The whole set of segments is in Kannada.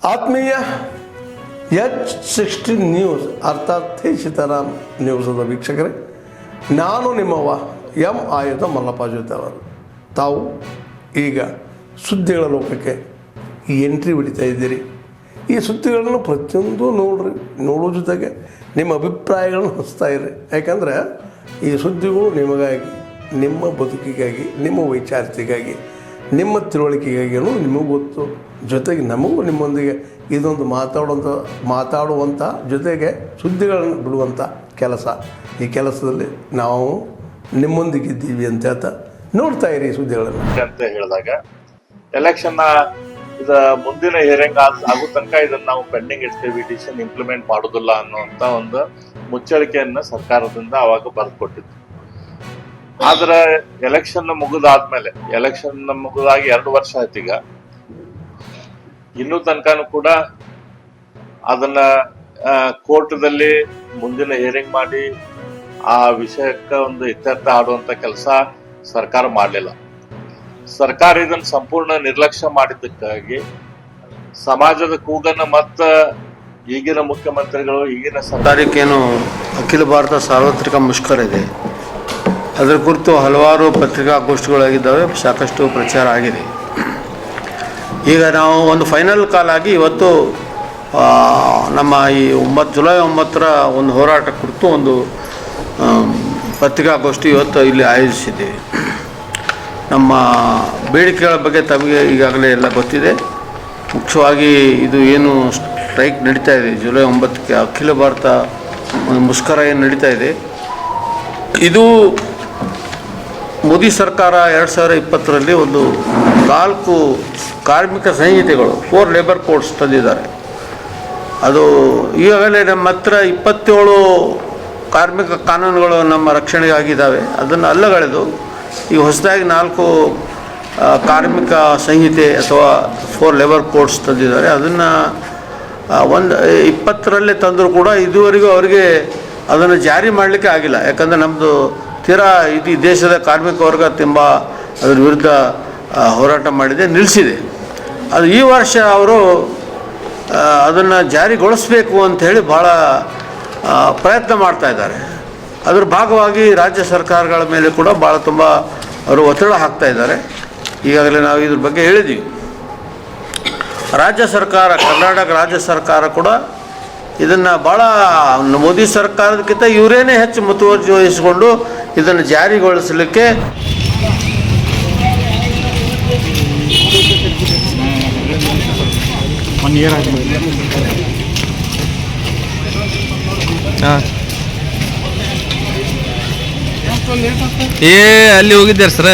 ಆತ್ಮೀಯ H60 ನ್ಯೂಸ್ ಅರ್ಥಾತ್ ಸೀತಾರಾಮ್ ನ್ಯೂಸದ ವೀಕ್ಷಕರೇ, ನಾನು ನಿಮ್ಮವ ಎಂ ಆಯುಧ ಮಲ್ಲಪ್ಪ ಜೊತೆ ಅವರು. ತಾವು ಈಗ ಸುದ್ದಿಗಳ ಲೋಕಕ್ಕೆ ಎಂಟ್ರಿ ಹೊಡಿತಾ ಇದ್ದೀರಿ. ಈ ಸುದ್ದಿಗಳನ್ನು ಪ್ರತಿಯೊಂದು ನೋಡೋ ಜೊತೆಗೆ ನಿಮ್ಮ ಅಭಿಪ್ರಾಯಗಳನ್ನು ಹಂಚ್ತಾ ಇರಿ. ಯಾಕಂದರೆ ಈ ಸುದ್ದಿಗಳು ನಿಮಗಾಗಿ, ನಿಮ್ಮ ಬದುಕಿಗಾಗಿ, ನಿಮ್ಮ ವೈಚಾರಿಕೆಗಾಗಿ, ನಿಮ್ಮ ತಿಳುವಳಿಕೆಗಾಗಿ ಅನ್ನೋದು ನಿಮಗೂ ಗೊತ್ತು. ಜೊತೆಗೆ ನಮಗೂ ನಿಮ್ಮೊಂದಿಗೆ ಇದೊಂದು ಮಾತಾಡುವಂಥ ಜೊತೆಗೆ ಸುದ್ದಿಗಳನ್ನು ಬಿಡುವಂಥ ಕೆಲಸ. ಈ ಕೆಲಸದಲ್ಲಿ ನಾವು ನಿಮ್ಮೊಂದಿಗಿದ್ದೀವಿ ಅಂತ ಹೇಳ್ತಾ ನೋಡ್ತಾ ಇರಿ ಸುದ್ದಿಗಳನ್ನು ಅಂತ ಹೇಳಿದಾಗ ಎಲೆಕ್ಷನ್ ಮುಂದಿನ ಹಿಯರಿಂಗ್ ಆಗೋ ತನಕ ಇದನ್ನ ನಾವು ಪೆಂಡಿಂಗ್ ಇಡ್ತೀವಿ, ಡಿಸಿಷನ್ ಇಂಪ್ಲಿಮೆಂಟ್ ಮಾಡೋದಿಲ್ಲ ಅನ್ನುವಂತ ಒಂದು ಮುಚ್ಚಳಿಕೆಯನ್ನ ಸರ್ಕಾರದಿಂದ ಅವಾಗ ಬರೆದುಕೊಟ್ಟಿತ್ತು. ಆದ್ರೆ ಎಲೆಕ್ಷನ್ ಮುಗಿದಾದ್ಮೇಲೆ, ಎಲೆಕ್ಷನ್ ಮುಗಿದಾಗಿ 2 ವರ್ಷ ಆಯ್ತು. ಈಗ ಇನ್ನೂ ತನಕನೂ ಕೂಡ ಅದನ್ನ ಕೋರ್ಟ್ದಲ್ಲಿ ಮುಂದಿನ ಹಿಯರಿಂಗ್ ಮಾಡಿ ಆ ವಿಷಯಕ್ಕೆ ಒಂದು ಇತ್ಯರ್ಥ ಆಡುವಂತ ಕೆಲಸ ಸರ್ಕಾರ ಮಾಡಲಿಲ್ಲ. ಸರ್ಕಾರ ಇದನ್ನ ಸಂಪೂರ್ಣ ನಿರ್ಲಕ್ಷ್ಯ ಮಾಡಿದ್ದಕ್ಕಾಗಿ ಸಮಾಜದ ಕೂಗನ್ನ ಮತ್ತ ಈಗಿನ ಮುಖ್ಯಮಂತ್ರಿಗಳು, ಈಗಿನ ತಾರೀಕೇನು ಅಖಿಲ ಭಾರತ ಸಾರ್ವತ್ರಿಕ ಮುಷ್ಕರ ಇದೆ, ಅದರ ಕುರಿತು ಹಲವಾರು ಪತ್ರಿಕಾಗೋಷ್ಠಿಗಳಾಗಿದ್ದಾವೆ, ಸಾಕಷ್ಟು ಪ್ರಚಾರ ಆಗಿದೆ. ಈಗ ನಾವು ಒಂದು ಫೈನಲ್ ಕಾಲ್ ಆಗಿ ಇವತ್ತು ನಮ್ಮ ಈ ಜುಲೈ 9ರ ಒಂದು ಹೋರಾಟ ಕುರಿತು ಒಂದು ಪತ್ರಿಕಾಗೋಷ್ಠಿ ಇವತ್ತು ಇಲ್ಲಿ ಆಯೋಜಿಸಿದ್ದೇವೆ. ನಮ್ಮ ಬೇಡಿಕೆಗಳ ಬಗ್ಗೆ ತಮಗೆ ಈಗಾಗಲೇ ಎಲ್ಲ ಗೊತ್ತಿದೆ. ಮುಖ್ಯವಾಗಿ ಇದು ಏನು ಸ್ಟ್ರೈಕ್ ನಡೀತಾ ಇದೆ ಜುಲೈ 9ಕ್ಕೆ ಅಖಿಲ ಭಾರತ ಒಂದು ಮುಷ್ಕರ ಏನು ನಡೀತಾ ಇದೆ, ಇದು ಮೋದಿ ಸರ್ಕಾರ 2020ರಲ್ಲಿ ಒಂದು 4 ಕಾರ್ಮಿಕ ಸಂಹಿತೆಗಳು, 4 ಲೇಬರ್ ಕೋಡ್ಸ್ ತಂದಿದ್ದಾರೆ. ಅದು ಈಗಾಗಲೇ ನಮ್ಮ ಹತ್ರ 27 ಕಾರ್ಮಿಕ ಕಾನೂನುಗಳು ನಮ್ಮ ರಕ್ಷಣೆಗೆ ಆಗಿದ್ದಾವೆ. ಅದನ್ನು ಅಲ್ಲಗಳೆದು ಈ ಹೊಸದಾಗಿ 4 ಕಾರ್ಮಿಕ ಸಂಹಿತೆ ಅಥವಾ 4 ಲೇಬರ್ ಕೋಡ್ಸ್ ತಂದಿದ್ದಾರೆ. ಅದನ್ನು 2020ರಲ್ಲೇ ತಂದರೂ ಕೂಡ ಇದುವರೆಗೂ ಅವರಿಗೆ ಅದನ್ನು ಜಾರಿ ಮಾಡಲಿಕ್ಕೆ ಆಗಿಲ್ಲ. ಯಾಕಂದರೆ ನಮ್ಮದು ತೀರಾ ಇಡೀ ದೇಶದ ಕಾರ್ಮಿಕ ವರ್ಗ ತುಂಬ ಅದರ ವಿರುದ್ಧ ಹೋರಾಟ ಮಾಡಿದೆ, ನಿಲ್ಲಿಸಿದೆ. ಅದು ಈ ವರ್ಷ ಅವರು ಅದನ್ನು ಜಾರಿಗೊಳಿಸಬೇಕು ಅಂಥೇಳಿ ಭಾಳ ಪ್ರಯತ್ನ ಮಾಡ್ತಾ ಇದ್ದಾರೆ. ಅದರ ಭಾಗವಾಗಿ ರಾಜ್ಯ ಸರ್ಕಾರಗಳ ಮೇಲೆ ಕೂಡ ಭಾಳ ತುಂಬ ಅವರು ಒತ್ತಡ ಹಾಕ್ತಾ ಇದ್ದಾರೆ. ಈಗಾಗಲೇ ನಾವು ಇದ್ರ ಬಗ್ಗೆ ಹೇಳಿದ್ದೀವಿ. ರಾಜ್ಯ ಸರ್ಕಾರ, ಕರ್ನಾಟಕ ರಾಜ್ಯ ಸರ್ಕಾರ ಕೂಡ ಇದನ್ನು ಭಾಳ ಮೋದಿ ಸರ್ಕಾರದಕ್ಕಿಂತ ಇವರೇನೇ ಹೆಚ್ಚು ಮುತುವರ್ಜಿ ವಹಿಸಿಕೊಂಡು ಇದನ್ನು ಜಾರಿಗೊಳಿಸಲಿಕ್ಕೆ ಅಲ್ಲಿ ಹೋಗಿದ್ದಾರೆ sir.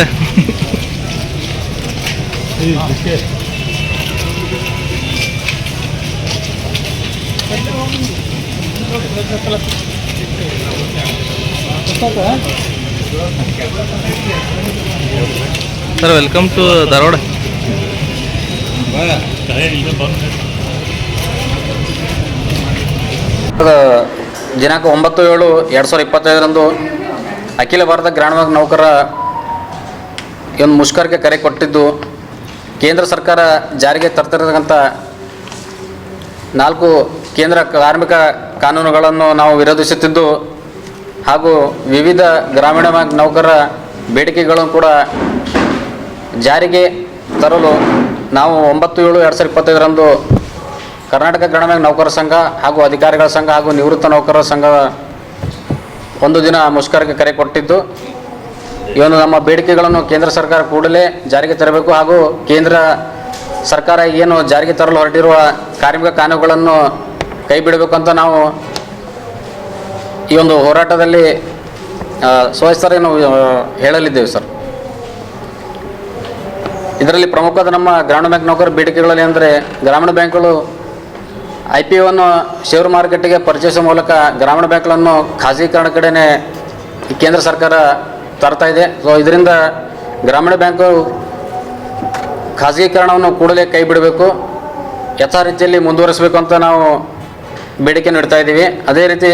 Sir welcome to Dharwad. ದಿನಾಂಕ 9/7/2025 ಅಖಿಲ ಭಾರತ ಗ್ರಾಮೀಣ ನೌಕರರ ಒಂದು ಮುಷ್ಕರಕ್ಕೆ ಕರೆ ಕೊಟ್ಟಿದ್ದು, ಕೇಂದ್ರ ಸರ್ಕಾರ ಜಾರಿಗೆ ತರ್ತಿರತಕ್ಕಂಥ 4 ಕೇಂದ್ರ ಕಾರ್ಮಿಕ ಕಾನೂನುಗಳನ್ನು ನಾವು ವಿರೋಧಿಸುತ್ತಿದ್ದು, ಹಾಗೂ ವಿವಿಧ ಗ್ರಾಮೀಣ ಬ್ಯಾಂಕ್ ನೌಕರರ ಬೇಡಿಕೆಗಳನ್ನು ಕೂಡ ಜಾರಿಗೆ ತರಲು ನಾವು 9/7/2025 ಕರ್ನಾಟಕ ಗ್ರಾಮೀಣ ಬ್ಯಾಂಕ್ ನೌಕರರ ಸಂಘ ಹಾಗೂ ಅಧಿಕಾರಿಗಳ ಸಂಘ ಹಾಗೂ ನಿವೃತ್ತ ನೌಕರರ ಸಂಘ ಒಂದು ದಿನ ಮುಷ್ಕರಕ್ಕೆ ಕರೆ ಕೊಟ್ಟಿದ್ದು, ಈ ಒಂದು ನಮ್ಮ ಬೇಡಿಕೆಗಳನ್ನು ಕೇಂದ್ರ ಸರ್ಕಾರ ಕೂಡಲೇ ಜಾರಿಗೆ ತರಬೇಕು ಹಾಗೂ ಕೇಂದ್ರ ಸರ್ಕಾರ ಏನು ಜಾರಿಗೆ ತರಲು ಹೊರಟಿರುವ ಕಾರ್ಮಿಕ ಕಾನೂನುಗಳನ್ನು ಕೈ ಬಿಡಬೇಕು ಅಂತ ನಾವು ಈ ಒಂದು ಹೋರಾಟದಲ್ಲಿ ಸವಿಸ್ತಾರ ನಾವು ಹೇಳಲಿದ್ದೇವೆ ಸರ್. ಇದರಲ್ಲಿ ಪ್ರಮುಖವಾದ ನಮ್ಮ ಗ್ರಾಮೀಣ ಬ್ಯಾಂಕ್ ನೌಕರರ ಬೇಡಿಕೆಗಳಲ್ಲಿ ಅಂದರೆ, ಗ್ರಾಮೀಣ ಬ್ಯಾಂಕ್ಗಳು IPO-ವನ್ನು ಷೇರು ಮಾರುಕಟ್ಟೆಗೆ ಪರಿಚಯಿಸುವ ಮೂಲಕ ಗ್ರಾಮೀಣ ಬ್ಯಾಂಕ್ಗಳನ್ನು ಖಾಸಗೀಕರಣ ಕಡೆನೇ ಕೇಂದ್ರ ಸರ್ಕಾರ ತರ್ತಾ ಇದೆ. ಸೊ ಇದರಿಂದ ಗ್ರಾಮೀಣ ಬ್ಯಾಂಕು ಖಾಸಗೀಕರಣವನ್ನು ಕೂಡಲೇ ಕೈ ಬಿಡಬೇಕು, ಯಥಾ ರೀತಿಯಲ್ಲಿ ಮುಂದುವರಿಸಬೇಕು ಅಂತ ನಾವು ಬೇಡಿಕೆ ನೀಡ್ತಾ ಇದ್ದೀವಿ. ಅದೇ ರೀತಿ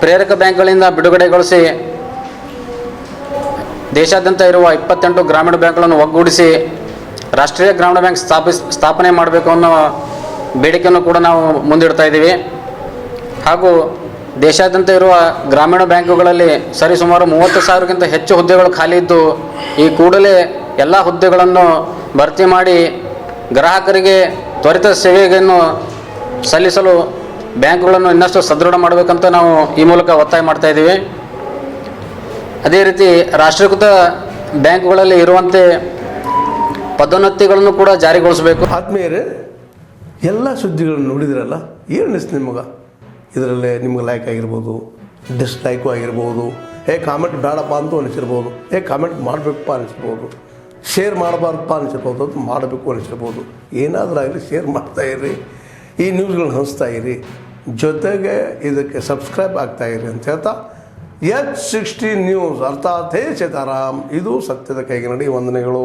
ಪ್ರೇರಕ ಬ್ಯಾಂಕ್ಗಳಿಂದ ಬಿಡುಗಡೆಗೊಳಿಸಿ ದೇಶಾದ್ಯಂತ ಇರುವ 28 ಗ್ರಾಮೀಣ ಬ್ಯಾಂಕ್ಗಳನ್ನು ಒಗ್ಗೂಡಿಸಿ ರಾಷ್ಟ್ರೀಯ ಗ್ರಾಮೀಣ ಬ್ಯಾಂಕ್ ಸ್ಥಾಪನೆ ಮಾಡಬೇಕು ಅನ್ನೋ ಬೇಡಿಕೆಯನ್ನು ಕೂಡ ನಾವು ಮುಂದಿಡ್ತಾ ಇದ್ದೀವಿ. ಹಾಗೂ ದೇಶಾದ್ಯಂತ ಇರುವ ಗ್ರಾಮೀಣ ಬ್ಯಾಂಕುಗಳಲ್ಲಿ ಸರಿಸುಮಾರು 30,000ಕ್ಕಿಂತ ಹೆಚ್ಚು ಹುದ್ದೆಗಳು ಖಾಲಿ ಇದ್ದು, ಈ ಕೂಡಲೇ ಎಲ್ಲ ಹುದ್ದೆಗಳನ್ನು ಭರ್ತಿ ಮಾಡಿ ಗ್ರಾಹಕರಿಗೆ ತ್ವರಿತ ಸೇವೆಯನ್ನು ಸಲ್ಲಿಸಲು ಬ್ಯಾಂಕುಗಳನ್ನು ಇನ್ನಷ್ಟು ಸದೃಢ ಮಾಡಬೇಕಂತ ನಾವು ಈ ಮೂಲಕ ಒತ್ತಾಯ ಮಾಡ್ತಾ ಇದ್ದೀವಿ. ಅದೇ ರೀತಿ ರಾಷ್ಟ್ರೀಕೃತ ಬ್ಯಾಂಕುಗಳಲ್ಲಿ ಇರುವಂತೆ ಪದೋನ್ನತಿಗಳನ್ನು ಕೂಡ ಜಾರಿಗೊಳಿಸಬೇಕು. ಆದ್ಮೇಲೆ ಎಲ್ಲ ಸುದ್ದಿಗಳನ್ನು ನೋಡಿದ್ರಲ್ಲ, ಏನು ಅನಿಸ್ತು ನಿಮಗೆ? ಇದರಲ್ಲೇ ನಿಮ್ಗೆ ಲೈಕ್ ಆಗಿರ್ಬೋದು, ಡಿಸ್ಲೈಕು ಆಗಿರ್ಬೋದು, ಕಾಮೆಂಟ್ ಬೇಡಪ್ಪ ಅಂತೂ ಅನಿಸಿರ್ಬೋದು, ಕಾಮೆಂಟ್ ಮಾಡಬೇಕಪ್ಪ ಅನಿಸ್ಬೋದು, ಶೇರ್ ಮಾಡಬಾರ್ದಪ್ಪ ಅನಿಸಿರ್ಬೋದು, ಅದು ಮಾಡಬೇಕು ಅನಿಸಿರ್ಬೋದು. ಏನಾದರೂ ಆಗಲಿ ಶೇರ್ ಮಾಡ್ತಾಯಿರ್ರಿ, ಈ ನ್ಯೂಸ್ಗಳನ್ನ ಹಂಚ್ತಾ ಇರಿ, ಜೊತೆಗೆ ಇದಕ್ಕೆ ಸಬ್ಸ್ಕ್ರೈಬ್ ಆಗ್ತಾಯಿರಿ ಅಂತ ಹೇಳ್ತಾ H16 ನ್ಯೂಸ್ ಅರ್ಥಾತ್ ಹೇ ಸೀತಾರಾಮ್, ಇದು ಸತ್ಯದ ಕೈಗೆ ನಡಿ. ವಂದನೆಗಳು.